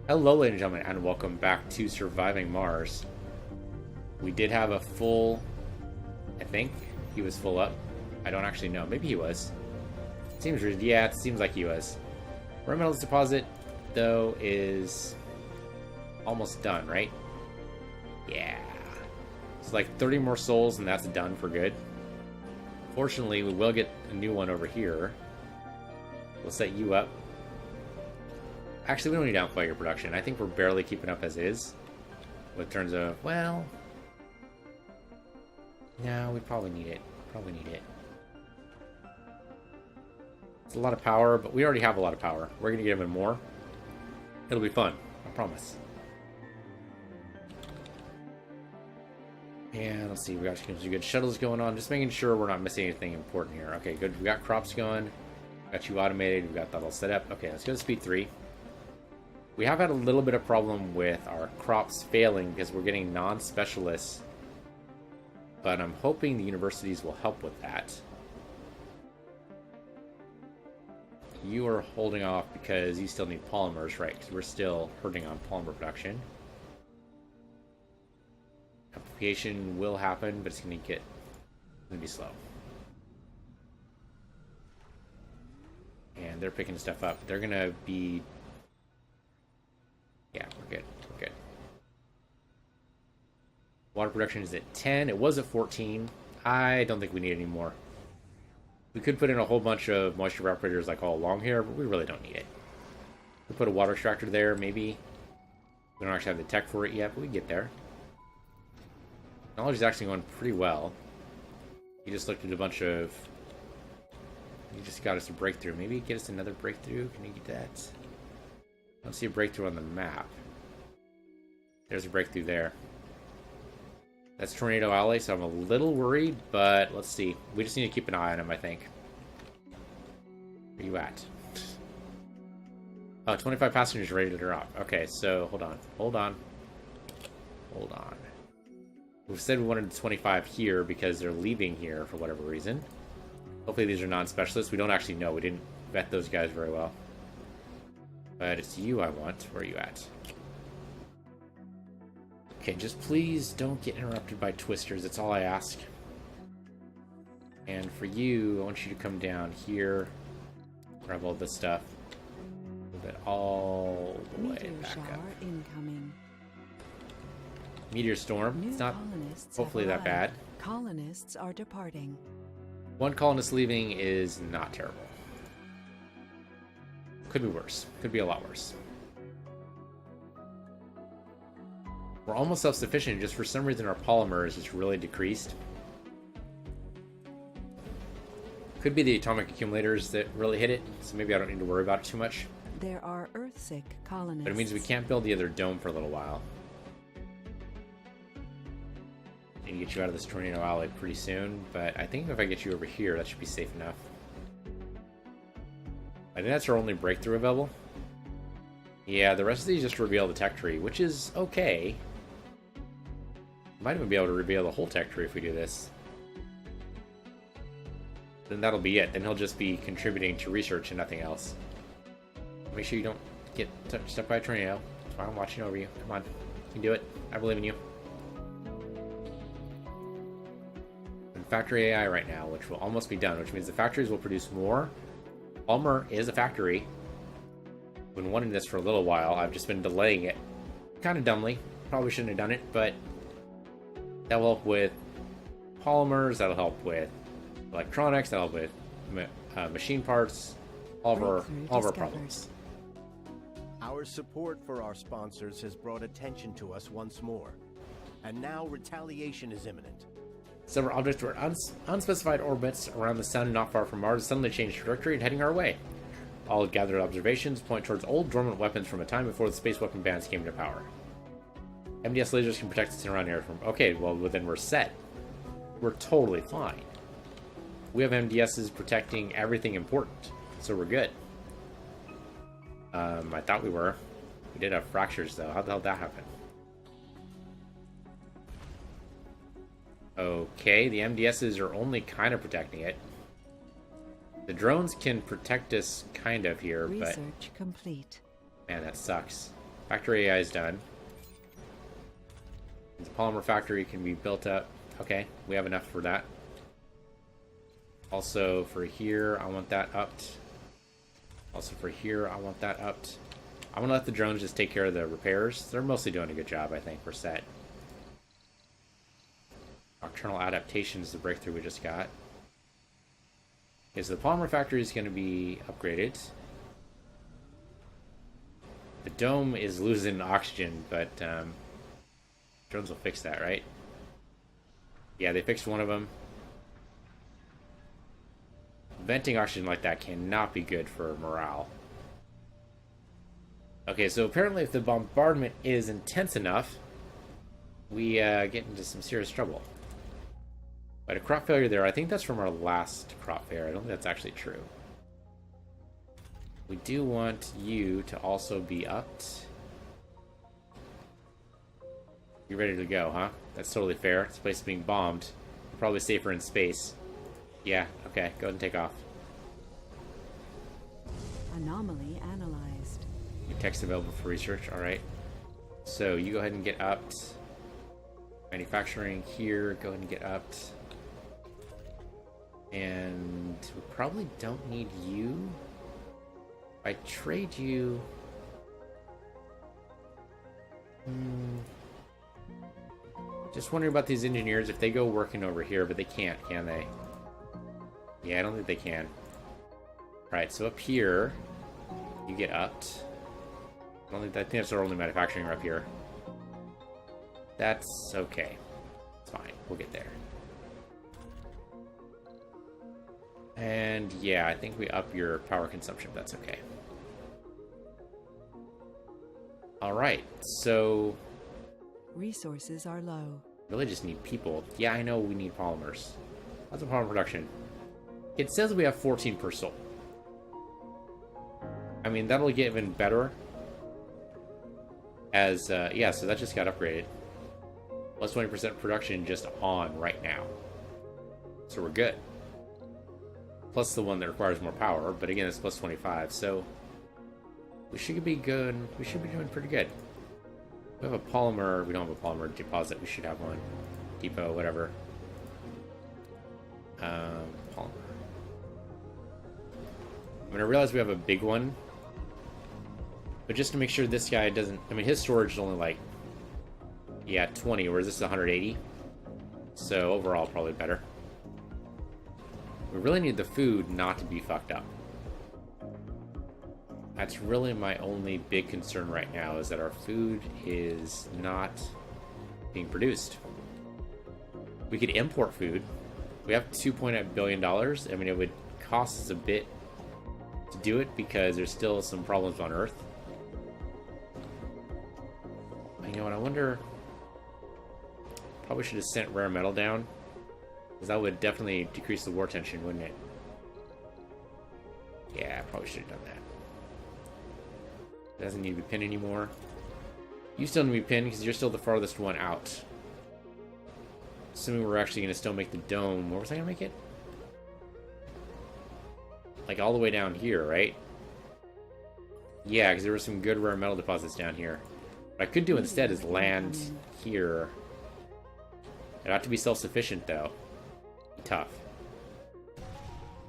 Hello, ladies and gentlemen, and welcome back to Surviving Mars. We did have a full... I think he was full up. I don't actually know. Maybe he was. Yeah, it seems like he was. Rare metals deposit, though, is almost done, right? Yeah. It's like 30 more souls, and that's done for good. Fortunately, we will get a new one over here. We'll set you up. Actually, we don't need to outfly your production. I think we're barely keeping up as is. With terms of, well... No, we probably need it. Probably need it. It's a lot of power, but we already have a lot of power. We're going to get even more. It'll be fun. I promise. And let's see. We got some good shuttles going on. Just making sure we're not missing anything important here. Okay, good. We got crops going. Got you automated. We got that all set up. Okay, let's go to speed 3. We have had a little bit of problem with our crops failing because we're getting non-specialists. But I'm hoping the universities will help with that. You are holding off because you still need polymers, right? Because we're still hurting on polymer production. Application will happen, but it's going to be slow. And they're picking stuff up. They're going to be... Yeah, we're good. We're good. Water production is at 10. It was at 14. I don't think we need any more. We could put in a whole bunch of moisture evaporators like all along here, but we really don't need it. We put a water extractor there, maybe. We don't actually have the tech for it yet, but we get there. Technology is actually going pretty well. You just looked at a bunch of... You just got us a breakthrough. Maybe get us another breakthrough. Can you get that? I don't see a breakthrough on the map. There's a breakthrough there. That's Tornado Alley, so I'm a little worried, but let's see. We just need to keep an eye on him, I think. Where are you at? Oh, 25 passengers ready to drop. Okay, so hold on. Hold on. Hold on. We said we wanted 25 here because they're leaving here for whatever reason. Hopefully these are non-specialists. We don't actually know. We didn't vet those guys very well. But it's you I want. Where are you at? Okay, just please don't get interrupted by twisters. That's all I ask. And for you, I want you to come down here. Grab all this stuff. Move it all the way back up. Incoming. Meteor storm. It's not hopefully that bad. Colonists are departing. One colonist leaving is not terrible. Could be worse. Could be a lot worse. We're almost self-sufficient, just for some reason our polymer is just really decreased. Could be the atomic accumulators that really hit it, so maybe I don't need to worry about it too much. There are Earth-sick colonists. But it means we can't build the other dome for a little while. Need to get you out of this Tornado Alley pretty soon, but I think if I get you over here, that should be safe enough. I think that's our only breakthrough available. Yeah, the rest of these just reveal the tech tree, which is okay. Might even be able to reveal the whole tech tree if we do this. Then that'll be it. Then he'll just be contributing to research and nothing else. Make sure you don't get touched up by a tornado. That's why I'm watching over you. Come on. You can do it. I believe in you. And factory AI right now, which will almost be done, which means the factories will produce more. Palmer is a factory. Been wanting this for a little while. I've just been delaying it. Kind of dumbly. Probably shouldn't have done it, but that will help with polymers, that'll help with electronics, that'll help with machine parts, all of our problems. Our support for our sponsors has brought attention to us once more, and now retaliation is imminent. Several objects were in unspecified orbits around the sun not far from Mars suddenly changed trajectory and heading our way. All gathered observations point towards old dormant weapons from a time before the space weapon bans came into power. MDS lasers can protect us in around air from... Okay, well then we're set. We're totally fine. We have MDSs protecting everything important, so we're good. I thought we were. We did have fractures though. How the hell did that happen? Okay, the MDSs are only kind of protecting it. The drones can protect us kind of here, but... Research complete. Man, that sucks. Factory AI is done. The polymer factory can be built up. Okay, we have enough for that. Also for here, I want that upped. Also for here, I want that upped. I'm gonna let the drones just take care of the repairs. They're mostly doing a good job, I think. We're set. Nocturnal adaptation is the breakthrough we just got. Okay, so the polymer factory is going to be upgraded. The dome is losing oxygen, but drones will fix that, right? Yeah, they fixed one of them. Venting oxygen like that cannot be good for morale. Okay, so apparently if the bombardment is intense enough, we get into some serious trouble. But a crop failure there, I think that's from our last crop failure. I don't think that's actually true. We do want you to also be upped. You're ready to go, huh? That's totally fair. This place is being bombed. You're probably safer in space. Yeah, okay, go ahead and take off. Anomaly analyzed. New text available for research, alright. So you go ahead and get upped. Manufacturing here, go ahead and get upped. And we probably don't need you. If I trade you... Just wondering about these engineers, if they go working over here, but they can't, can they? Yeah, I don't think they can. Alright, so up here, you get upped. I think that's our only manufacturing up here. That's okay. It's fine. We'll get there. And yeah, I think we up your power consumption. That's okay. Alright, so... Resources are low. Really just need people. Yeah, I know we need polymers. How's the polymer production? It says we have 14 per soul. I mean, that'll get even better. As, yeah, so that just got upgraded. Plus 20% production just on right now. So we're good. Plus the one that requires more power, but again, it's plus 25, so... We should be good. We should be doing pretty good. We have a polymer. We don't have a polymer deposit. We should have one. Depot, whatever. Polymer. I mean, I realize we have a big one. But just to make sure this guy doesn't... I mean, his storage is only like... Yeah, 20, whereas this is 180. So overall, probably better. We really need the food not to be fucked up. That's really my only big concern right now, is that our food is not being produced. We could import food. We have $2.8 billion. I mean, it would cost us a bit to do it because there's still some problems on Earth. You know what, I wonder... Probably should have sent rare metal down. Because that would definitely decrease the war tension, wouldn't it? Yeah, probably should have done that. It doesn't need to be pinned anymore. You still need to be pinned because you're still the farthest one out. Assuming we're actually going to still make the dome. Where was I going to make it? Like all the way down here, right? Yeah, because there were some good rare metal deposits down here. What I could do instead is land here. It'd have to be self-sufficient, though. Tough.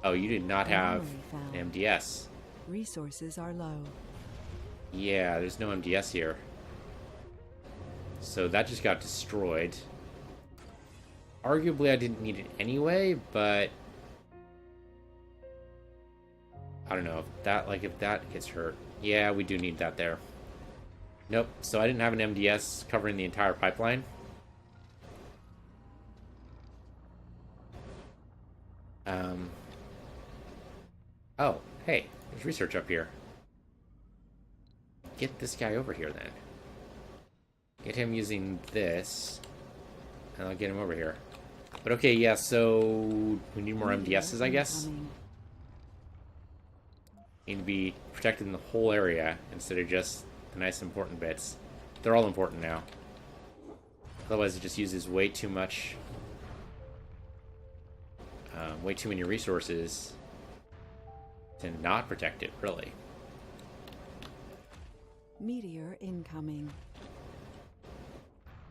Oh, you did not have an MDS. Resources are low. Yeah, there's no MDS here. So that just got destroyed. Arguably, I didn't need it anyway, but... I don't know, if that gets hurt. Yeah, we do need that there. Nope, so I didn't have an MDS covering the entire pipeline. Oh, hey, there's research up here. Get this guy over here, then. Get him using this, and I'll get him over here. But okay, yeah, so we need more MDSs, I guess. Need to be protected in the whole area instead of just the nice important bits. They're all important now. Otherwise, it just uses way too much, way too many resources to not protect it, really. Meteor incoming.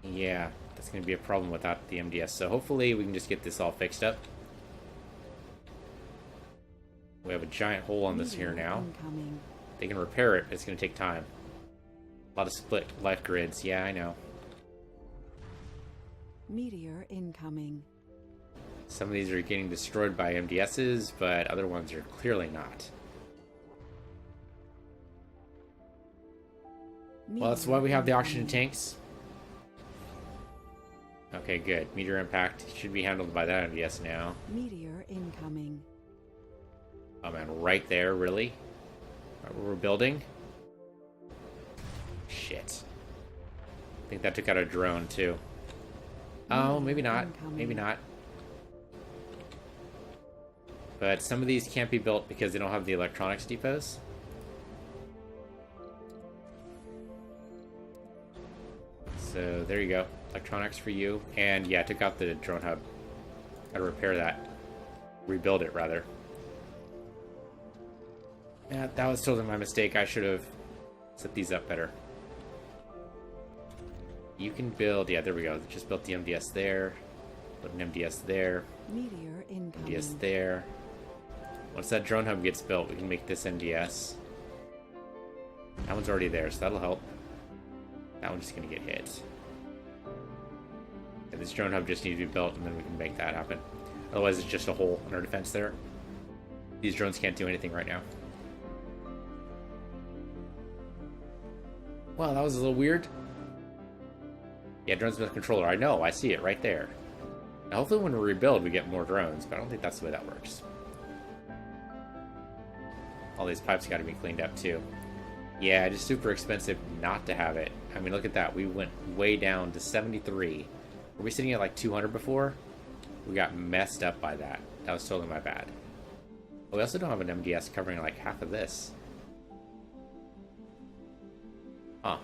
Yeah, that's going to be a problem without the MDS. So hopefully we can just get this all fixed up. We have a giant hole on this here now. Incoming. They can repair it, but it's going to take time. A lot of split life grids. Yeah, I know. Meteor incoming. Some of these are getting destroyed by MDSs, but other ones are clearly not. Well, that's why we have the oxygen tanks. Okay, good. Meteor impact should be handled by that MDS now. Meteor incoming. Oh man, right there, really? Right where we're building? Shit. I think that took out a drone, too. Oh, maybe not. Maybe not. But some of these can't be built because they don't have the electronics depots. So there you go. Electronics for you. And yeah, I took out the drone hub. Gotta repair that. Rebuild it, rather. Yeah, that was totally my mistake. I should have set these up better. You can build... Yeah, there we go. Just built the MDS there. Put an MDS there. Meteor incoming. MDS there. Once that drone hub gets built, we can make this MDS. That one's already there, so that'll help. That one's just going to get hit. And this drone hub just needs to be built, and then we can make that happen. Otherwise, it's just a hole in our defense there. These drones can't do anything right now. Wow, that was a little weird. Yeah, drones with a controller. I know, I see it right there. Now, hopefully when we rebuild, we get more drones, but I don't think that's the way that works. All these pipes got to be cleaned up, too. Yeah, it's super expensive not to have it. I mean, look at that. We went way down to 73. Were we sitting at like 200 before? We got messed up by that. That was totally my bad. But we also don't have an MDS covering like half of this. Huh.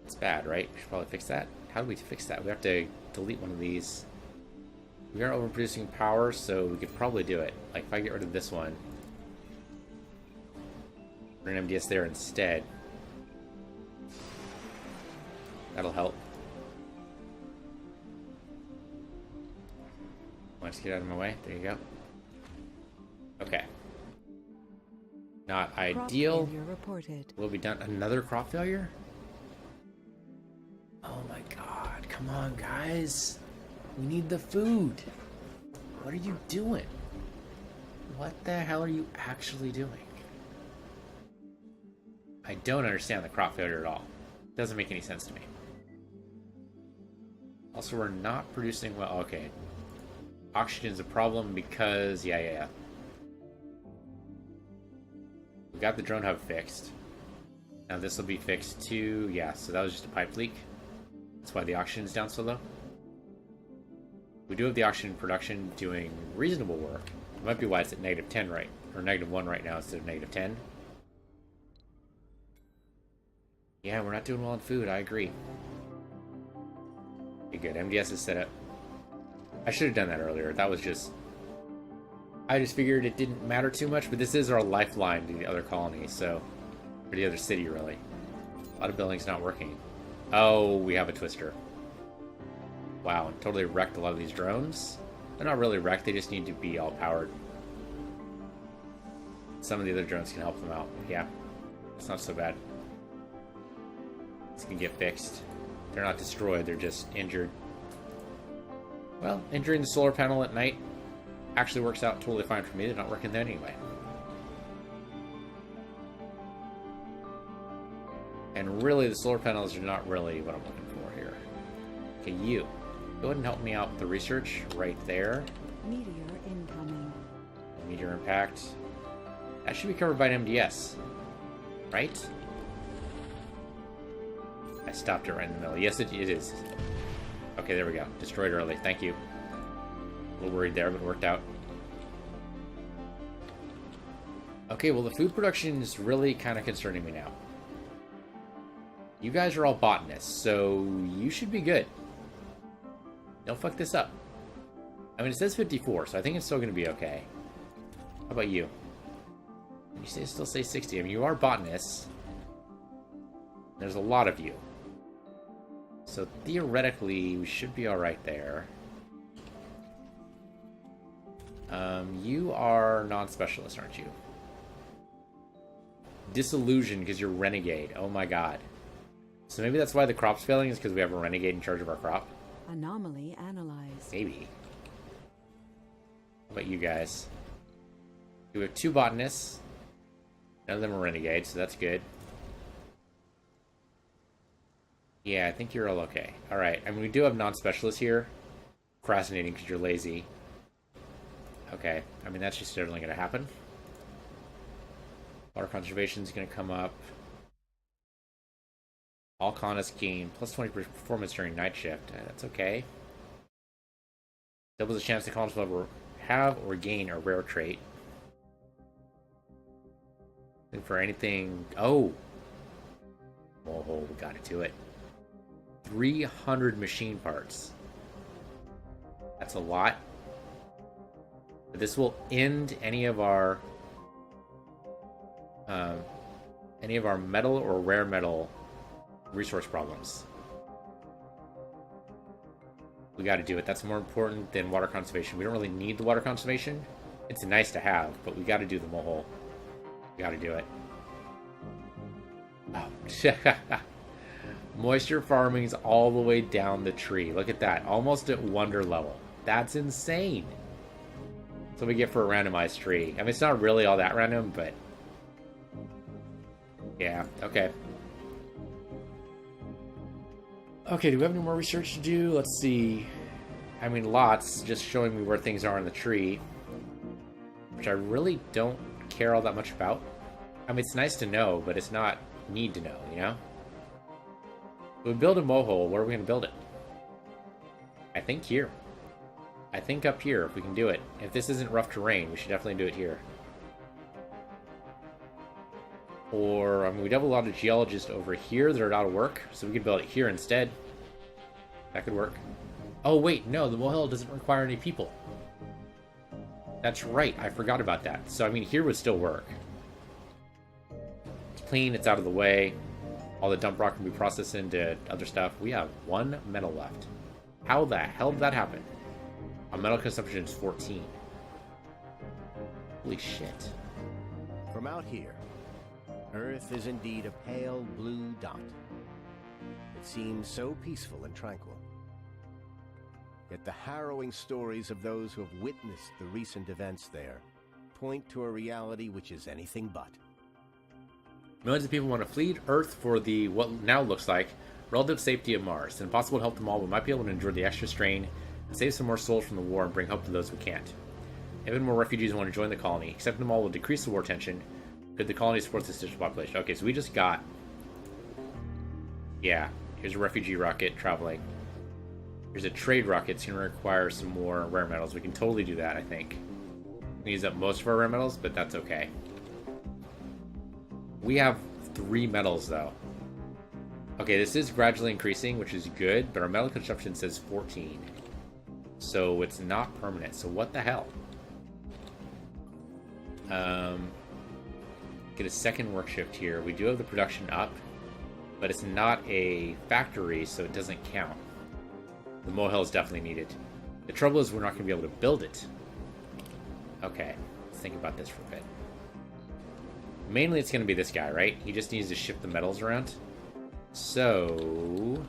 It's bad, right? We should probably fix that. How do we fix that? We have to delete one of these. We are overproducing power, so we could probably do it. Like, if I get rid of this one, put an MDS there instead. That'll help. Let's get out of my way. There you go. Okay. Not ideal. Will be done. Another crop failure? Oh my god. Come on, guys. We need the food. What are you doing? What the hell are you actually doing? I don't understand the crop failure at all. It doesn't make any sense to me. Also, we're not producing well. Okay. Oxygen's a problem because... Yeah. We got the drone hub fixed. Now this will be fixed too. Yeah, so that was just a pipe leak. That's why the oxygen's down so low. We do have the oxygen production doing reasonable work. It might be why it's at -10 right, or -1 right now instead of -10. Yeah, we're not doing well on food, I agree. Okay, good. MDS is set up. I should have done that earlier. That was just... I just figured it didn't matter too much, but this is our lifeline to the other colony, so... Or the other city, really. A lot of buildings not working. Oh, we have a twister. Wow, totally wrecked a lot of these drones. They're not really wrecked, they just need to be all powered. Some of the other drones can help them out. Yeah, it's not so bad. This can get fixed. They're not destroyed, they're just injured. Well, injuring the solar panel at night actually works out totally fine for me. They're not working there anyway. And really, the solar panels are not really what I'm looking for here. Okay, you. Go ahead and help me out with the research right there. Meteor incoming. Meteor impact. That should be covered by an MDS. Right? I stopped it right in the middle. Yes, it is. Okay, there we go. Destroyed early. Thank you. A little worried there, but it worked out. Okay, well, the food production is really kind of concerning me now. You guys are all botanists, so you should be good. Don't fuck this up. I mean, it says 54, so I think it's still going to be okay. How about you? still say 60. I mean, you are botanists. There's a lot of you. So theoretically, we should be alright there. You are non-specialist, aren't you? Disillusioned because you're renegade. Oh my god. So maybe that's why the crop's failing, is because we have a renegade in charge of our crop? Anomaly analyzed. Maybe. What about you guys? We have 2 botanists. None of them are renegades, so that's good. Yeah, I think you're all okay. Alright, I mean, we do have non-specialists here. Procrastinating because you're lazy. Okay, I mean, that's just certainly going to happen. Water conservation is going to come up. All colonists gain plus 20 performance during night shift. That's okay. Doubles the chance the colonists will ever have or gain a rare trait. And for anything... Oh! Oh, we gotta do it. 300 machine parts. That's a lot. But this will end any of our metal or rare metal resource problems. We got to do it. That's more important than water conservation. We don't really need the water conservation. It's nice to have, but we got to do the mole. We got to do it. Oh. Moisture farming is all the way down the tree. Look at that. Almost at wonder level. That's insane. That's what we get for a randomized tree. I mean, it's not really all that random, but... yeah, okay. Okay, do we have any more research to do? Let's see. I mean, lots. Just showing me where things are in the tree. Which I really don't care all that much about. I mean, it's nice to know, but it's not need to know, you know? If we build a mohole, where are we going to build it? I think here. I think up here, if we can do it. If this isn't rough terrain, we should definitely do it here. Or, I mean, we have a lot of geologists over here that are out of work, so we could build it here instead. That could work. Oh, wait, no, the mohole doesn't require any people. That's right, I forgot about that. So, I mean, here would still work. It's clean, it's out of the way. All the dump rock can be processed into other stuff. We have 1 metal left. How the hell did that happen? Our metal consumption is 14. Holy shit. From out here, Earth is indeed a pale blue dot. It seems so peaceful and tranquil. Yet the harrowing stories of those who have witnessed the recent events there point to a reality which is anything but. Millions of people want to flee Earth for the what now looks like relative safety of Mars. It's impossible to help them all, but might be able to endure the extra strain and save some more souls from the war and bring hope to those who can't. Even more refugees want to join the colony. Accepting them all will decrease the war tension. Could the colony support this additional population? Okay, so we just got... yeah, here's a refugee rocket traveling. Here's a trade rocket. It's going to require some more rare metals. We can totally do that, I think. We use up most of our rare metals, but that's okay. We have 3 metals, though. Okay, this is gradually increasing, which is good, but our metal consumption says 14. So it's not permanent. So what the hell? Get a second work shift here. We do have the production up, but it's not a factory, so it doesn't count. The mohel is definitely needed. The trouble is we're not going to be able to build it. Okay, let's think about this for a bit. Mainly it's going to be this guy, right? He just needs to shift the metals around. So...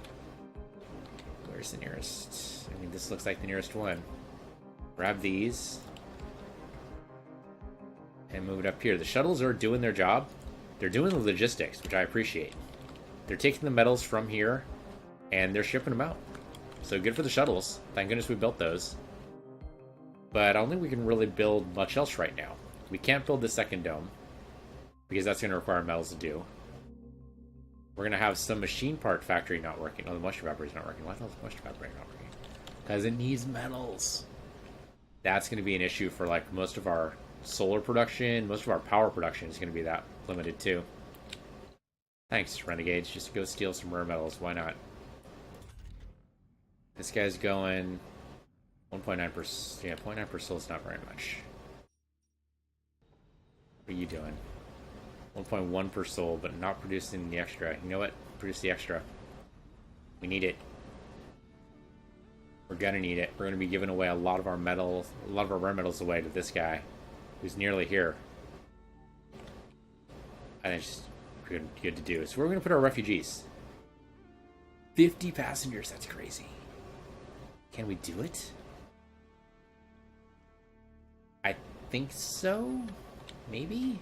where's the nearest? I mean, this looks like the nearest one. Grab these. And move it up here. The shuttles are doing their job. They're doing the logistics, which I appreciate. They're taking the metals from here, and they're shipping them out. So good for the shuttles. Thank goodness we built those. But I don't think we can really build much else right now. We can't build the second dome, because that's going to require metals to do. We're going to have some machine part factory not working. Oh, the moisture evaporator is not working. Why is the moisture evaporator not working? Because it needs metals. That's going to be an issue for like most of our solar production. Most of our power production is going to be that limited too. Thanks, renegades. Just go steal some rare metals. Why not? This guy's going 1.9%. Yeah, 0.9% is not very much. What are you doing? 1.1 per soul, but not producing the extra. You know what? Produce the extra. We need it. We're gonna need it. We're gonna be giving away a lot of our metals, a lot of our rare metals away to this guy, who's nearly here. I think it's just good to do. So we're gonna put our refugees. 50 passengers. That's crazy. Can we do it? I think so. Maybe.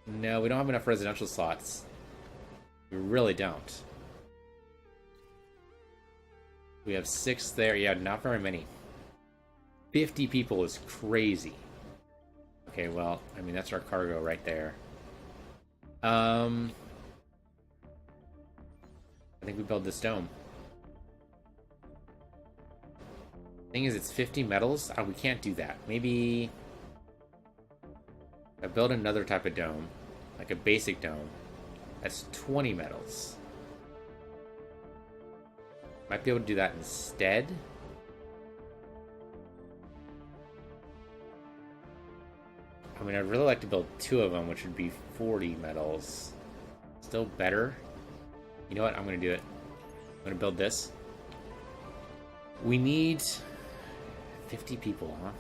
No, we don't have enough residential slots. We really don't. We have 6 there. Yeah, not very many. 50 people is crazy. Okay, well, I mean, that's our cargo right there. I think we build this dome. Thing is, it's 50 metals. Oh, we can't do that. Maybe I build another type of dome, like a basic dome. That's 20 metals. Might be able to do that instead. I mean, I'd really like to build 2 of them, which would be 40 metals. Still better. You know what? I'm going to do it. I'm going to build this. We need 50 people, huh?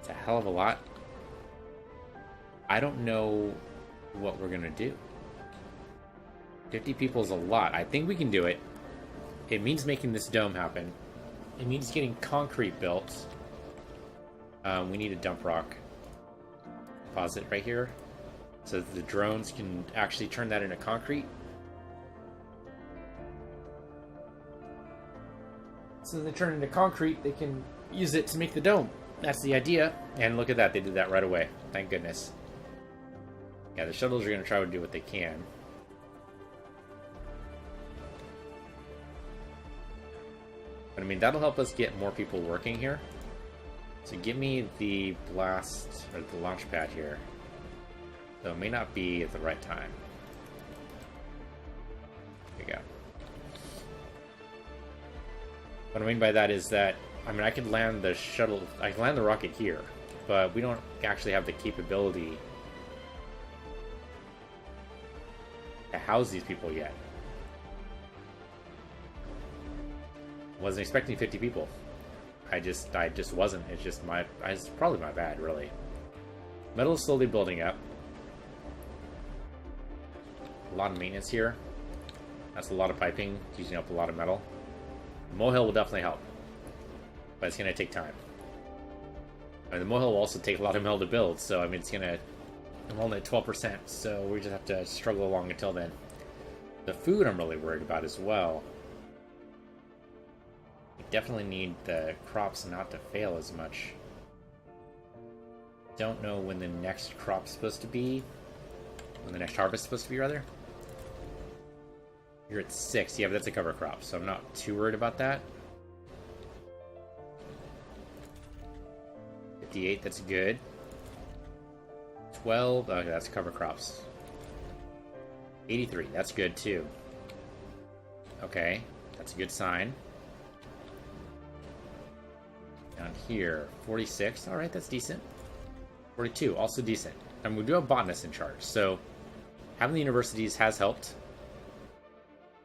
It's a hell of a lot. I don't know what we're going to do. 50 people is a lot. I think we can do it. It means making this dome happen. It means getting concrete built. We need a dump rock deposit right here, so that the drones can actually turn that into concrete. So they turn it into concrete, they can use it to make the dome. That's the idea. And look at that, they did that right away. Thank goodness. Yeah, the shuttles are going to try to do what they can. But I mean, that'll help us get more people working here. So give me the blast, or the launch pad here. Though it may not be at the right time. There we go. What I mean by that is that, I mean, I could land the shuttle, I can land the rocket here, but we don't actually have the capability to house these people yet. Wasn't expecting 50 people. I just wasn't. It's just it's probably my bad, really. Metal is slowly building up. A lot of maintenance here. That's a lot of piping, using up a lot of metal. The molehill will definitely help, but it's going to take time. I mean, the molehill will also take a lot of metal to build, so I mean, it's going to... I'm only at 12%, so we just have to struggle along until then. The food I'm really worried about as well. We definitely need the crops not to fail as much. Don't know when the next crop's supposed to be. When the next harvest is supposed to be, rather. You're at 6. Yeah, but that's a cover crop, so I'm not too worried about that. 58, that's good. 12, okay, that's cover crops. 83, that's good too. Okay, that's a good sign. Down here, 46, alright, that's decent. 42, also decent. And we do have botanists in charge, so having the universities has helped.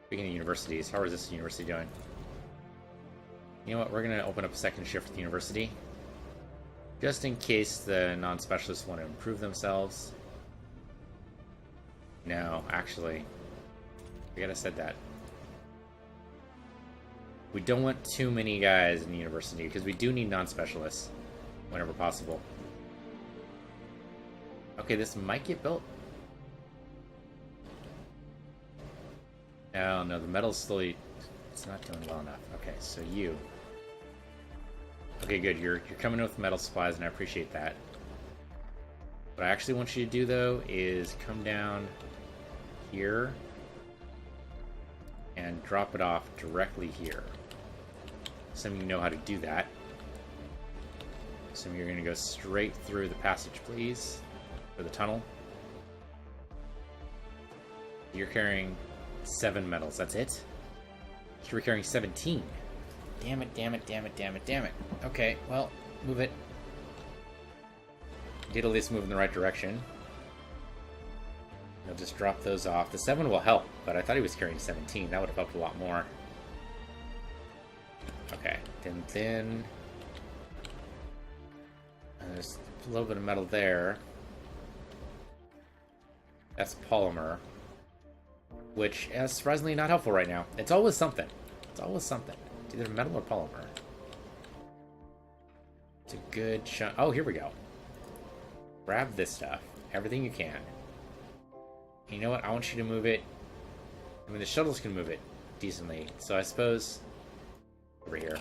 Speaking of universities, how is this university doing? You know what, we're going to open up a second shift at the university. Just in case the non-specialists want to improve themselves. No, actually, I forget I said that. We don't want too many guys in the university, because we do need non-specialists whenever possible. Okay, this might get built. Oh, no, the metal's slowly... It's not doing well enough. Okay, so you... Okay, good. You're coming in with metal supplies, and I appreciate that. What I actually want you to do, though, is come down here and drop it off directly here. Some of you know how to do that. Some of you are going to go straight through the passage, please, for the tunnel. You're carrying 7 metals. That's it? You're carrying 17. Damn it, damn it, damn it, damn it, damn it. Okay, well, move it. Did at least move in the right direction. I'll just drop those off. The 7 will help, but I thought he was carrying 17. That would have helped a lot more. Okay, then there's a little bit of metal there. That's polymer, which is surprisingly not helpful right now. It's always something. It's always something. It's either metal or polymer. It's a good chunk. Oh, here we go. Grab this stuff. Everything you can. You know what? I want you to move it. I mean, the shuttles can move it decently. So I suppose over here.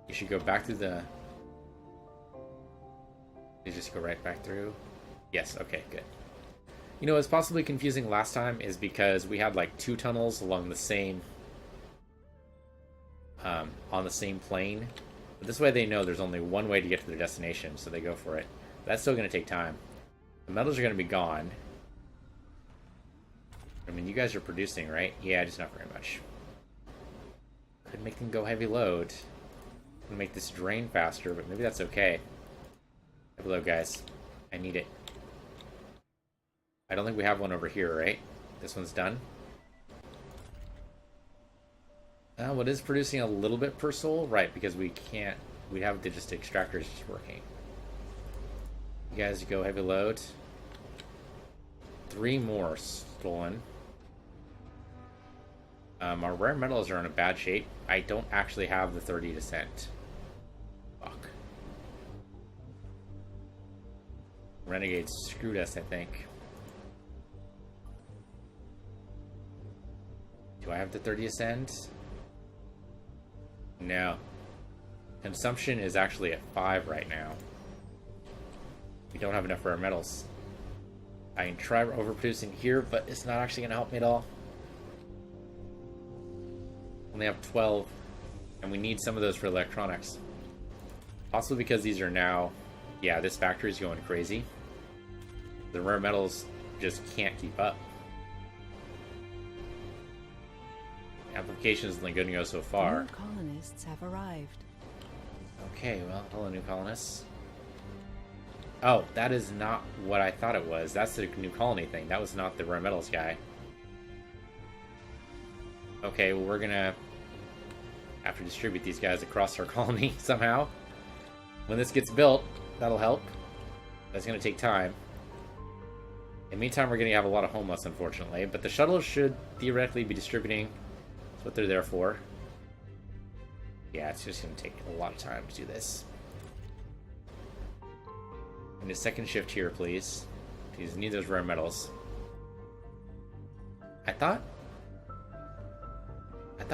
You should go back through the... You just go right back through? Yes, okay, good. You know, what's possibly confusing last time is because we had like 2 tunnels along the same... on the same plane. But this way they know there's only one way to get to their destination, so they go for it. But that's still going to take time. The metals are going to be gone. I mean, you guys are producing, right? Yeah, just not very much. Could make them go heavy load. Gonna make this drain faster, but maybe that's okay. Heavy load, guys. I need it. I don't think we have one over here, right? This one's done. What is producing a little bit per soul? Right, because we can't... We have the just extractors just working. You guys go heavy load. 3 more stolen. Our rare metals are in a bad shape. I don't actually have the 30 descent. Fuck. Renegades screwed us, I think. Do I have the 30 ascend? No. Consumption is actually at 5 right now. We don't have enough rare metals. I can try overproducing here, but it's not actually going to help me at all. Only have 12, and we need some of those for electronics. Also because these are now... Yeah, this factory is going crazy. The rare metals just can't keep up. Application is only going to go so far. New colonists have arrived. Okay, well, hello, new colonists. Oh, that is not what I thought it was. That's the new colony thing. That was not the rare metals guy. Okay, well, we're gonna have to distribute these guys across our colony somehow. When this gets built, that'll help. That's gonna take time. In the meantime, we're gonna have a lot of homeless, unfortunately. But the shuttles should theoretically be distributing. That's what they're there for. Yeah, it's just gonna take a lot of time to do this. And a second shift here, please. Please need those rare metals. I thought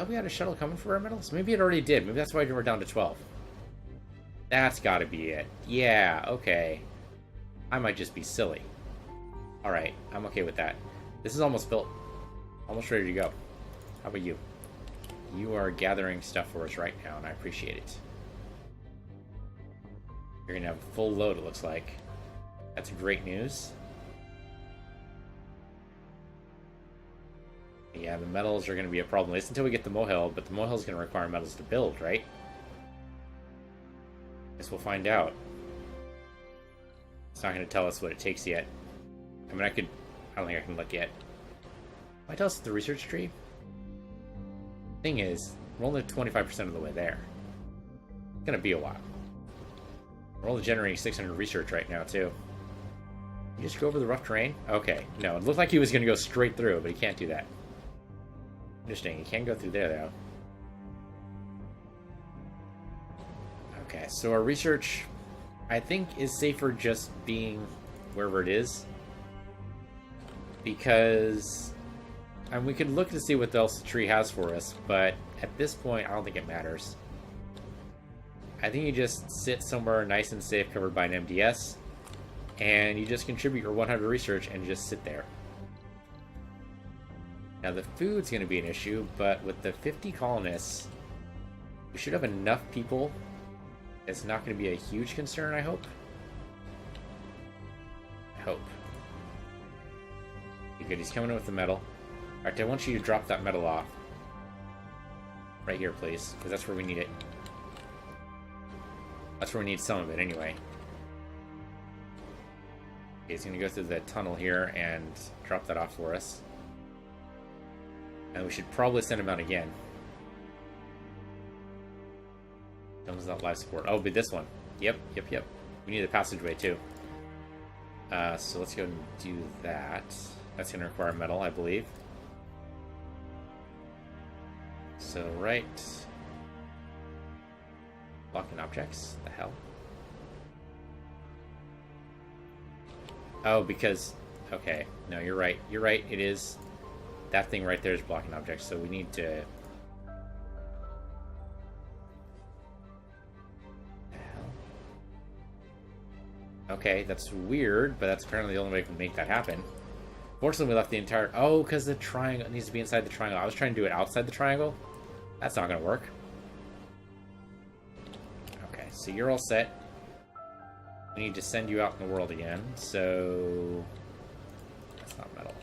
we had a shuttle coming for rare metals. Maybe it already did. Maybe that's why we're down to 12. That's gotta be it. Yeah, okay. I might just be silly. Alright, I'm okay with that. This is almost built. Almost ready to go. How about you? You are gathering stuff for us right now, and I appreciate it. You're gonna have a full load, it looks like. That's great news. Yeah, the metals are gonna be a problem. At least until we get the Mohill, but the Mohill is gonna require metals to build, right? Guess we'll find out. It's not gonna tell us what it takes yet. I mean, I don't think I can look yet. Might tell us the research tree? Thing is, we're only 25% of the way there. It's gonna be a while. We're only generating 600 research right now, too. You just go over the rough terrain? Okay, no, it looked like he was gonna go straight through, but he can't do that. Interesting, he can go through there, though. Okay, so our research, I think, is safer just being wherever it is. Because... And we could look to see what else the tree has for us, but at this point, I don't think it matters. I think you just sit somewhere nice and safe, covered by an MDS, and you just contribute your 100 research and just sit there. Now, the food's going to be an issue, but with the 50 colonists, we should have enough people. It's not going to be a huge concern, I hope. I hope. Okay, good, he's coming in with the metal. Alright, I want you to drop that metal off. Right here, please, because that's where we need it. That's where we need some of it, anyway. He's going to go through the tunnel here and drop that off for us. And we should probably send him out again. Comes out life support. Oh, but this one. Yep. We need a passageway too. So let's go and do that. That's going to require metal, I believe. So, right. Blocking objects? The hell? Oh, because... Okay. No, you're right. You're right. It is... That thing right there is blocking objects, so we need to... Okay, that's weird, but that's apparently the only way we can make that happen. Fortunately, we left the entire... Oh, because the triangle needs to be inside the triangle. I was trying to do it outside the triangle. That's not going to work. Okay, so you're all set. We need to send you out in the world again, so... That's not metal.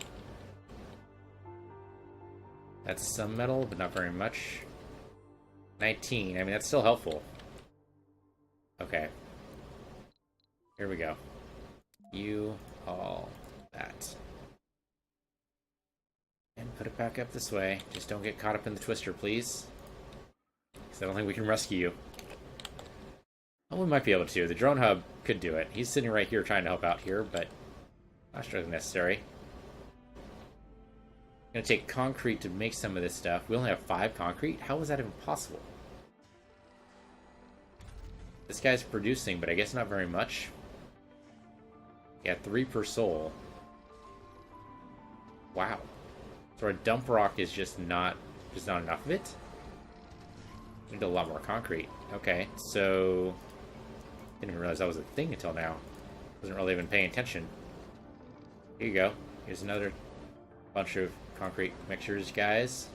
That's some metal, but not very much. 19. I mean, that's still helpful. Okay. Here we go. You all that. And put it back up this way. Just don't get caught up in the twister, please. Because I don't think we can rescue you. Well, we might be able to. The drone hub could do it. He's sitting right here trying to help out here, but not sure it's necessary. I'm going to take concrete to make some of this stuff. We only have 5 concrete? How is that even possible? This guy's producing, but I guess not very much. Yeah, 3 per soul. Wow. So our dump rock is just not enough of it? We need a lot more concrete. Okay, so... Didn't even realize that was a thing until now. Wasn't really even paying attention. Here you go. Here's another bunch of concrete mixtures, guys.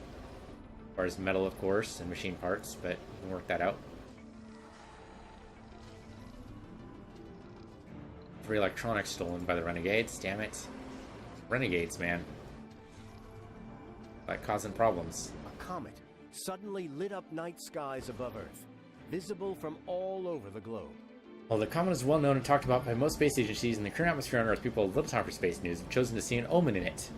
As far as metal, of course, and machine parts, but we can work that out. 3 electronics stolen by the renegades. Damn it. Renegades, man. Like causing problems. A comet suddenly lit up night skies above Earth, visible from all over the globe. While the comet is well known and talked about by most space agencies, in the current atmosphere on Earth, people with little time for space news have chosen to see an omen in it.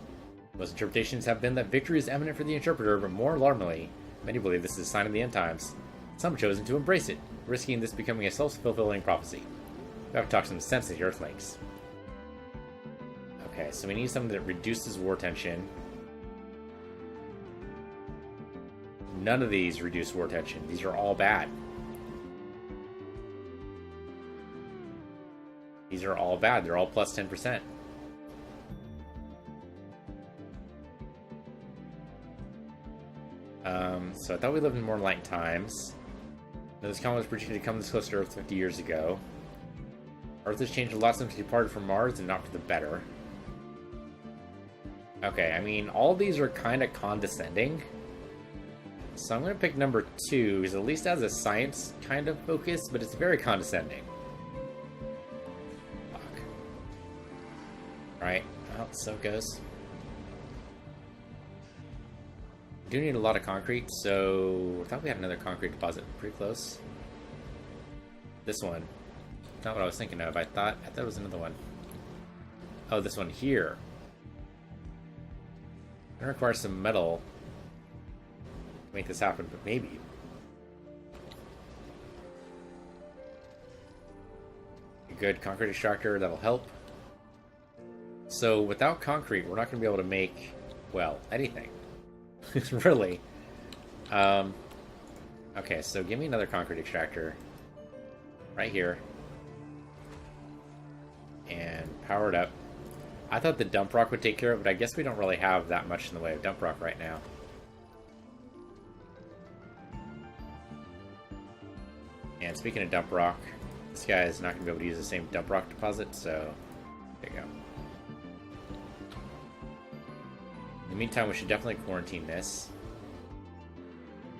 Most interpretations have been that victory is imminent for the interpreter, but more alarmingly, many believe this is a sign of the end times. Some have chosen to embrace it, risking this becoming a self-fulfilling prophecy. We have to talk some sense to the Earthlings. Okay, so we need something that reduces war tension. None of these reduce war tension. These are all bad. These are all bad. They're all plus 10%. So I thought we lived in more light times. Now, this comet was predicted to come this close to Earth 50 years ago. Earth has changed a lot since we departed from Mars, and not for the better. Okay, I mean, all these are kind of condescending. So I'm going to pick number 2, because at least has a science kind of focus, but it's very condescending. Fuck. Right, well, so it goes. We do need a lot of concrete, so I thought we had another concrete deposit pretty close. This one. Not what I was thinking of. I thought it was another one. Oh, this one here. It requires some metal to make this happen, but maybe. A good concrete extractor, that'll help. So without concrete, we're not going to be able to make, well, anything. Really. Okay, so give me another concrete extractor. Right here. And power it up. I thought the dump rock would take care of it, but I guess we don't really have that much in the way of dump rock right now. And speaking of dump rock, this guy is not going to be able to use the same dump rock deposit, so there you go. In the meantime, we should definitely quarantine this.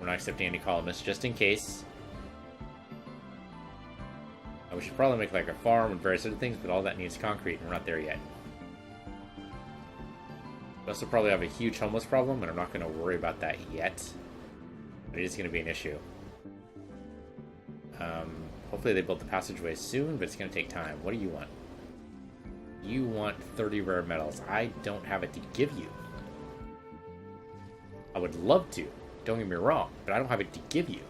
We're not accepting any colonists, just in case. We should probably make like a farm and various other things, but all that needs concrete, and we're not there yet. We also probably have a huge homeless problem, and I'm not going to worry about that yet. But it is going to be an issue. Hopefully they build the passageway soon, but it's going to take time. What do you want? You want 30 rare metals. I don't have it to give you. I would love to. Don't get me wrong, but I don't have it to give you.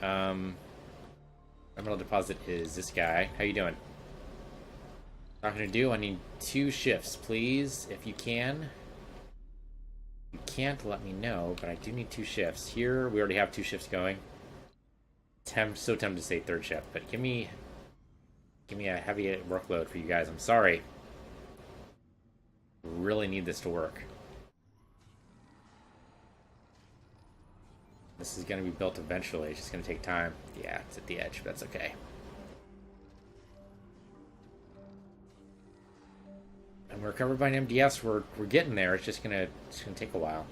Emerald deposit is this guy. How you doing? Not gonna do. I need 2 shifts, please, if you can. If you can't, let me know, but I do need 2 shifts. Here, we already have 2 shifts going. So tempted to say 3rd shift, but give me a heavy workload for you guys. I'm sorry. Really need this to work. This is going to be built eventually. It's just going to take time. Yeah, it's at the edge, but that's okay. And we're covered by an MDS. We're getting there. It's just gonna take a while.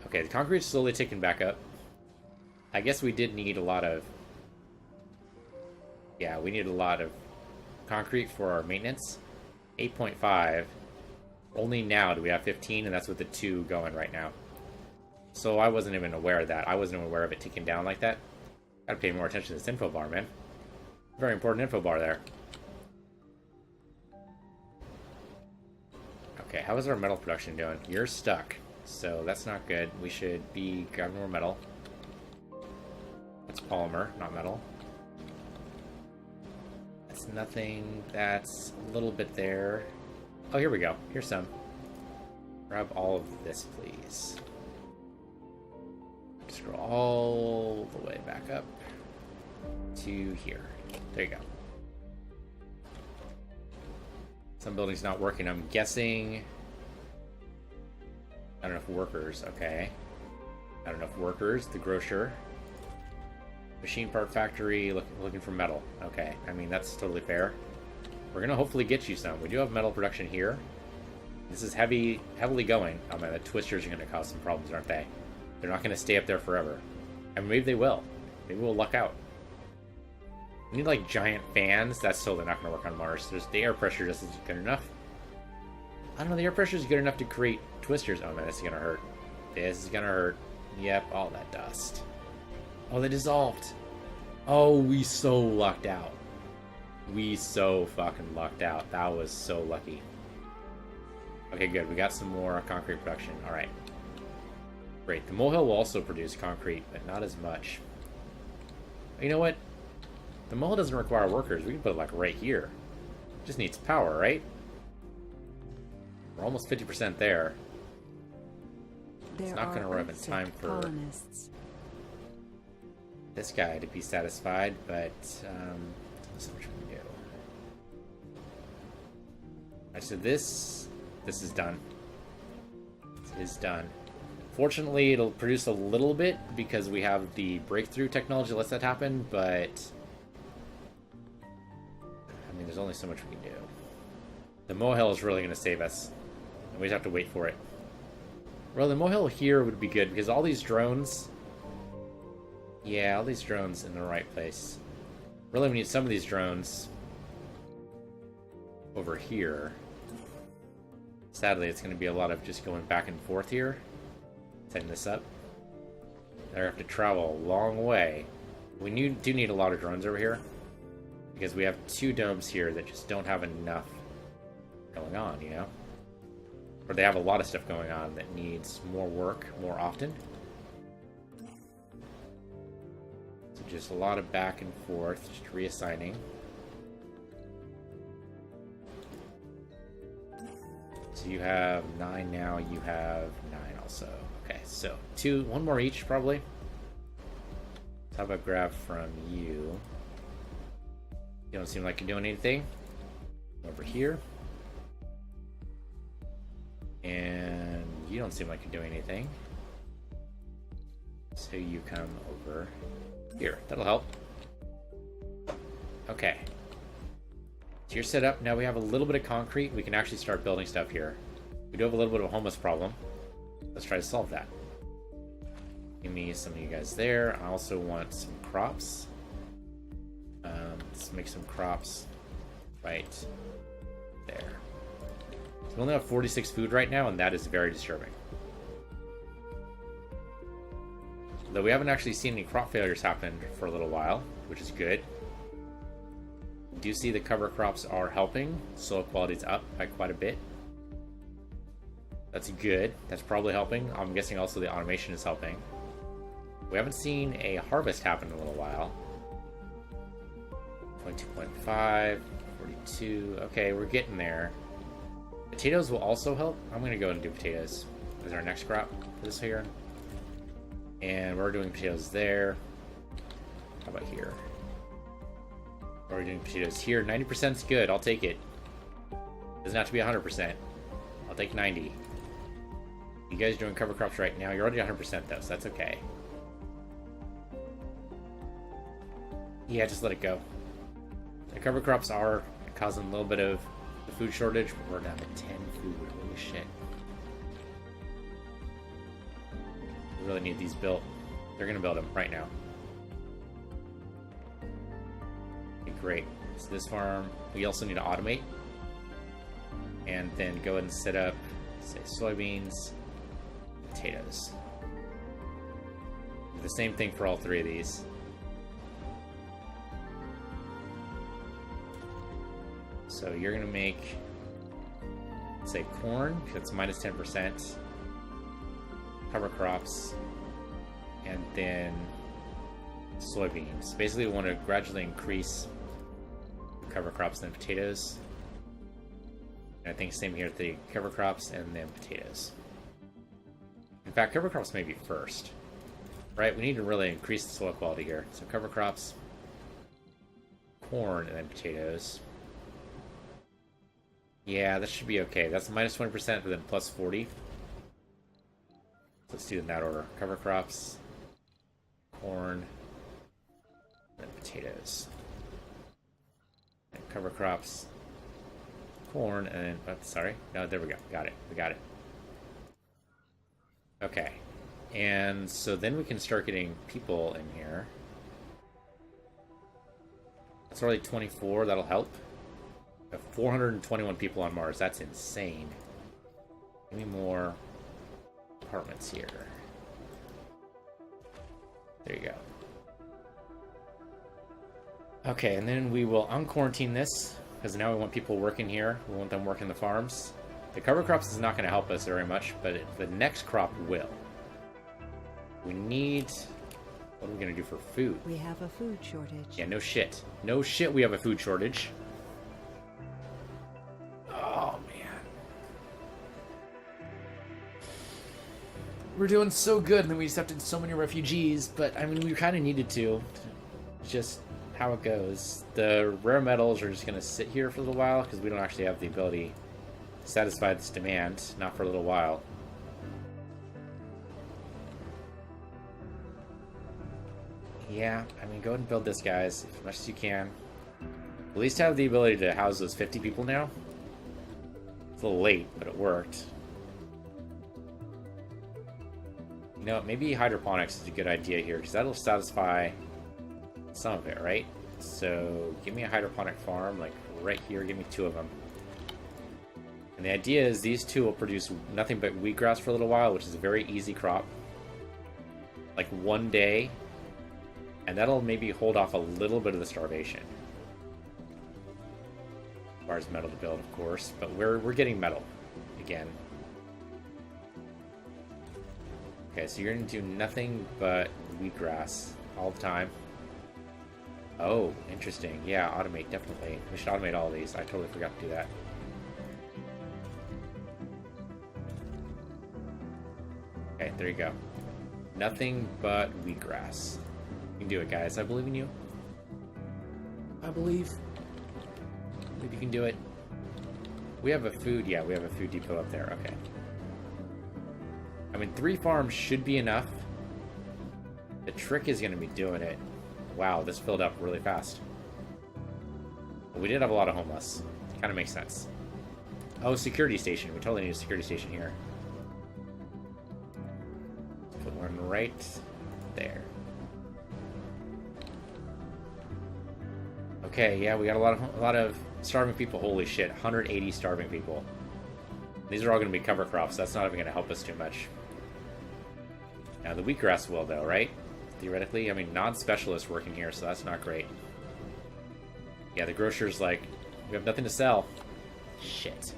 Okay, the concrete's slowly ticking back up. I guess we did need a lot of... Yeah, we need a lot of concrete for our maintenance. 8.5. Only now do we have 15, and that's with the 2 going right now. So I wasn't even aware of that. I wasn't aware of it ticking down like that. Gotta pay more attention to this info bar, man. Very important info bar there. Okay, how is our metal production doing? You're stuck, so that's not good. We should be grabbing more metal. That's polymer, not metal. That's nothing. That's a little bit there. Oh, here we go. Here's some. Grab all of this, please. Scroll all the way back up to here. There you go. Some buildings not working. I'm guessing... Not enough workers. Okay. Not enough workers. The grocer. Machine part factory. Looking for metal. Okay. I mean, that's totally fair. We're going to hopefully get you some. We do have metal production here. This is heavily going. Oh man, the twisters are going to cause some problems, aren't they? They're not going to stay up there forever. And maybe they will. Maybe we'll luck out. We need, like, giant fans. That's totally not going to work on Mars. The air pressure just isn't good enough. I don't know, the air pressure is good enough to create twisters. Oh, man, this is going to hurt. This is going to hurt. Yep, all that dust. Oh, they dissolved. Oh, we so lucked out. We so fucking lucked out. That was so lucky. Okay, good. We got some more concrete production. All right. Great. The molehill will also produce concrete, but not as much. You know what? The molehill doesn't require workers. We can put it, like, right here. It just needs power, right? We're almost 50% there. It's not going to run in time for this guy to be satisfied, but let's see what we can do. Alright, so this is done. This is done. Fortunately, it'll produce a little bit because we have the breakthrough technology that lets that happen, but I mean, there's only so much we can do. The molehill is really going to save us, and we just have to wait for it. Well, the molehill here would be good because all these drones... Yeah, all these drones in the right place. Really, we need some of these drones over here. Sadly, it's going to be a lot of just going back and forth here. Setting this up. I have to travel a long way. We do need a lot of drones over here because we have 2 domes here that just don't have enough going on, you know? Or they have a lot of stuff going on that needs more work more often. So just a lot of back and forth, just reassigning. So you have 9 now, you have 9 also. Okay, so 1 more each probably. How about grab from you? You don't seem like you're doing anything. Over here. And you don't seem like you're doing anything. So you come over here. That'll help. Okay. So you're set up. Now we have a little bit of concrete. We can actually start building stuff here. We do have a little bit of a homeless problem. Let's try to solve that. Give me some of you guys there. I also want some crops. Let's make some crops right there. So we only have 46 food right now, and that is very disturbing. Though we haven't actually seen any crop failures happen for a little while, which is good. You do see the cover crops are helping. Soil quality's up by quite a bit. That's good. That's probably helping. I'm guessing also the automation is helping. We haven't seen a harvest happen in a little while. 22.5, 42. Okay, we're getting there. Potatoes will also help. I'm going to go and do potatoes as our next crop for this here. And we're doing potatoes there. How about here? We're doing potatoes here. 90% is good. I'll take it. Doesn't have to be 100%. I'll take 90. You guys are doing cover crops right now. You're already 100% though, so that's okay. Yeah, just let it go. The cover crops are causing a little bit of the food shortage. We're down to 10 food. Holy shit. We really need these built. They're going to build them right now. Okay, great. So this farm, we also need to automate. And then go ahead and set up, say, soybeans, potatoes. Do the same thing for all three of these. So you're going to make, say, corn, that's minus 10%, cover crops, and then soybeans. Basically, we want to gradually increase cover crops and then potatoes. And I think same here with the cover crops and then potatoes. In fact, cover crops may be first, right? We need to really increase the soil quality here. So cover crops, corn, and then potatoes. Yeah, that should be okay. That's minus 20%, but then plus 40. Let's do it in that order. Cover crops, corn, and potatoes. And cover crops, corn, and then, oh, sorry. No, there we go. Got it. We got it. Okay. And so then we can start getting people in here. That's already 24. That'll help. 421 people on Mars. That's insane. Give me more apartments here. There you go. Okay, and then we will unquarantine this, because now we want people working here. We want them working the farms. The cover crops is not going to help us very much, but the next crop will. We need... What are we going to do for food? We have a food shortage. Yeah, no shit. No shit, we have a food shortage. Oh, man. We're doing so good, and then we accepted so many refugees, but, I mean, we kind of needed to. Just how it goes. The rare metals are just going to sit here for a little while, because we don't actually have the ability to satisfy this demand. Not for a little while. Yeah, I mean, go ahead and build this, guys, as much as you can. At least have the ability to house those 50 people now. It's a little late, but it worked. You know what, maybe hydroponics is a good idea here, because that'll satisfy some of it, right? So, give me a hydroponic farm, like right here, give me 2 of them. And the idea is these 2 will produce nothing but wheatgrass for a little while, which is a very easy crop. Like 1 day. And that'll maybe hold off a little bit of the starvation. As far as metal to build, of course. But we're getting metal. Again. Okay, so you're going to do nothing but wheatgrass all the time. Oh, interesting. Yeah, automate, definitely. We should automate all of these. I totally forgot to do that. Okay, there you go. Nothing but wheatgrass. You can do it, guys. I believe in you. I believe you can do it. We have a food... Yeah, we have a food depot up there. Okay. I mean, 3 farms should be enough. The trick is going to be doing it. Wow, this filled up really fast. But we did have a lot of homeless. Kind of makes sense. Oh, security station. We totally need a security station here. Put one right there. Okay, yeah, we got a lot of starving people. Holy shit, 180 starving people. These are all going to be cover crops. That's not even going to help us too much. Now, the wheatgrass will, though, right? Theoretically. I mean, non-specialists working here, so that's not great. Yeah, the grocer's like, we have nothing to sell. Shit.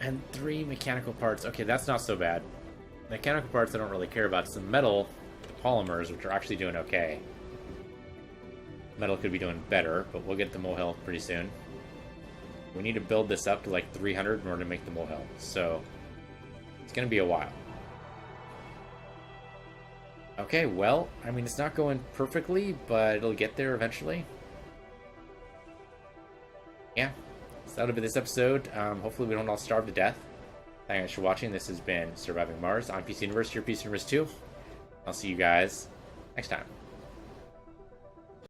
And 3 mechanical parts. Okay, that's not so bad. Mechanical parts I don't really care about. It's the metal, the polymers, which are actually doing okay. Metal could be doing better, but we'll get the molehill pretty soon. We need to build this up to like 300 in order to make the molehill, so it's going to be a while. Okay, well, I mean, it's not going perfectly, but it'll get there eventually. Yeah, so that'll be this episode. Hopefully we don't all starve to death. Thank you guys for watching. This has been Surviving Mars on PC Universe, your PC Universe 2. I'll see you guys next time.